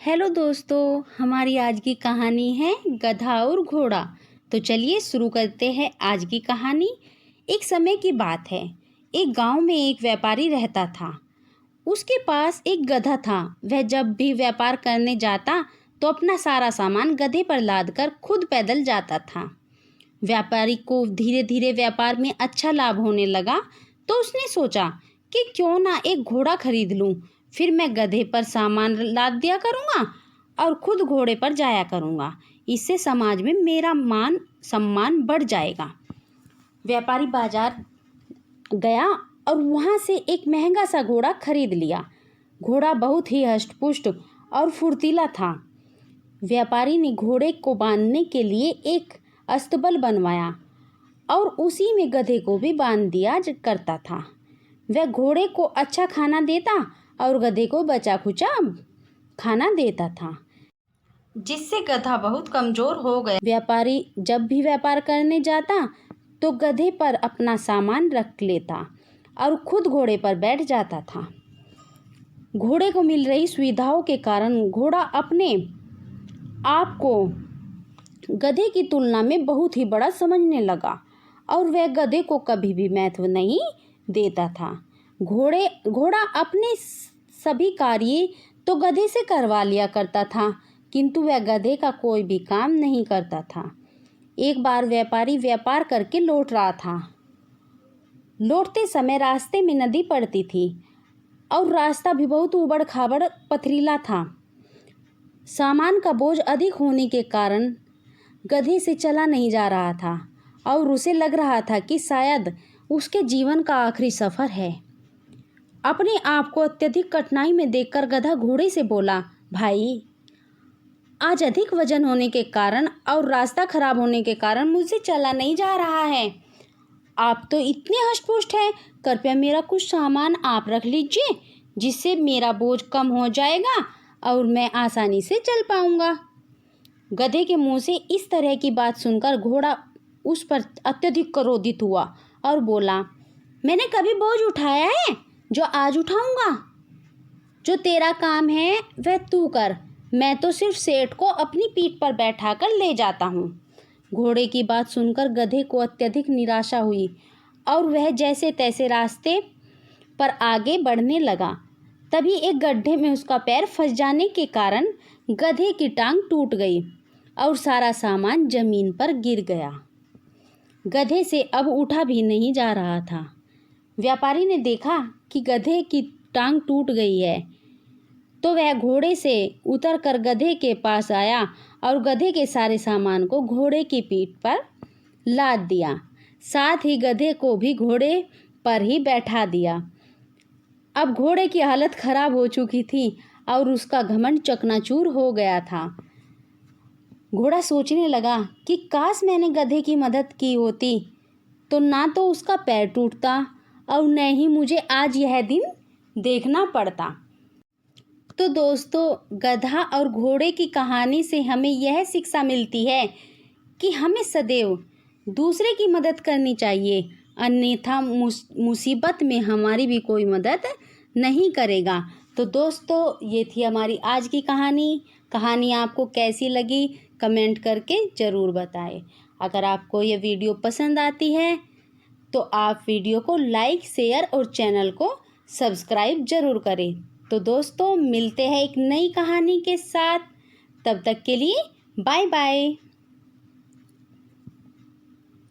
Hello दोस्तों, हमारी आज की कहानी है गधा और घोड़ा। तो चलिए शुरू करते हैं आज की कहानी। एक समय की बात है, एक गांव में एक व्यापारी रहता था। उसके पास एक गधा था। वह जब भी व्यापार करने जाता तो अपना सारा सामान गधे पर लादकर खुद पैदल जाता था। व्यापारी को धीरे धीरे व्यापार में अच्छा लाभ होने लगा, तो उसने सोचा कि क्यों ना एक घोड़ा खरीद लूं। फिर मैं गधे पर सामान लाद दिया करूँगा और खुद घोड़े पर जाया करूँगा। इससे समाज में मेरा मान सम्मान बढ़ जाएगा। व्यापारी बाजार गया और वहाँ से एक महंगा सा घोड़ा खरीद लिया। घोड़ा बहुत ही हष्ट-पुष्ट और फुर्तीला था। व्यापारी ने घोड़े को बांधने के लिए एक अस्तबल बनवाया और उसी में गधे को भी बांध दिया करता था। वह घोड़े को अच्छा खाना देता और गधे को बचा खुचा खाना देता था, जिससे गधा बहुत कमजोर हो गया। व्यापारी जब भी व्यापार करने जाता तो गधे पर अपना सामान रख लेता और खुद घोड़े पर बैठ जाता था। घोड़े को मिल रही सुविधाओं के कारण घोड़ा अपने आप को गधे की तुलना में बहुत ही बड़ा समझने लगा और वह गधे को कभी भी महत्व नहीं देता था। घोड़ा अपने सभी कार्य तो गधे से करवा लिया करता था, किंतु वह गधे का कोई भी काम नहीं करता था। एक बार व्यापारी व्यापार करके लौट रहा था। लौटते समय रास्ते में नदी पड़ती थी और रास्ता भी बहुत ऊबड़ खाबड़ पथरीला था। सामान का बोझ अधिक होने के कारण गधे से चला नहीं जा रहा था और उसे लग रहा था कि शायद उसके जीवन का आखिरी सफ़र है। अपने आप को अत्यधिक कठिनाई में देखकर गधा घोड़े से बोला, भाई, आज अधिक वजन होने के कारण और रास्ता खराब होने के कारण मुझसे चला नहीं जा रहा है। आप तो इतने हष्ट-पुष्ट हैं, कृपया मेरा कुछ सामान आप रख लीजिए, जिससे मेरा बोझ कम हो जाएगा और मैं आसानी से चल पाऊंगा। गधे के मुंह से इस तरह की बात सुनकर घोड़ा उस पर अत्यधिक क्रोधित हुआ और बोला, मैंने कभी बोझ उठाया है जो आज उठाऊंगा? जो तेरा काम है वह तू कर, मैं तो सिर्फ सेठ को अपनी पीठ पर बैठाकर ले जाता हूँ। घोड़े की बात सुनकर गधे को अत्यधिक निराशा हुई और वह जैसे तैसे रास्ते पर आगे बढ़ने लगा। तभी एक गड्ढे में उसका पैर फंस जाने के कारण गधे की टांग टूट गई और सारा सामान जमीन पर गिर गया। गधे से अब उठा भी नहीं जा रहा था। व्यापारी ने देखा कि गधे की टांग टूट गई है, तो वह घोड़े से उतरकर गधे के पास आया और गधे के सारे सामान को घोड़े की पीठ पर लाद दिया। साथ ही गधे को भी घोड़े पर ही बैठा दिया। अब घोड़े की हालत खराब हो चुकी थी और उसका घमंड चकनाचूर हो गया था। घोड़ा सोचने लगा कि काश मैंने गधे की मदद की होती तो ना तो उसका पैर टूटता और न ही मुझे आज यह दिन देखना पड़ता। तो दोस्तों, गधा और घोड़े की कहानी से हमें यह शिक्षा मिलती है कि हमें सदैव दूसरे की मदद करनी चाहिए, अन्यथा मुसीबत में हमारी भी कोई मदद नहीं करेगा। तो दोस्तों, ये थी हमारी आज की कहानी आपको कैसी लगी कमेंट करके ज़रूर बताएं। अगर आपको ये वीडियो पसंद आती है तो आप वीडियो को लाइक, शेयर और चैनल को सब्सक्राइब ज़रूर करें। तो दोस्तों, मिलते हैं एक नई कहानी के साथ। तब तक के लिए बाय बाय।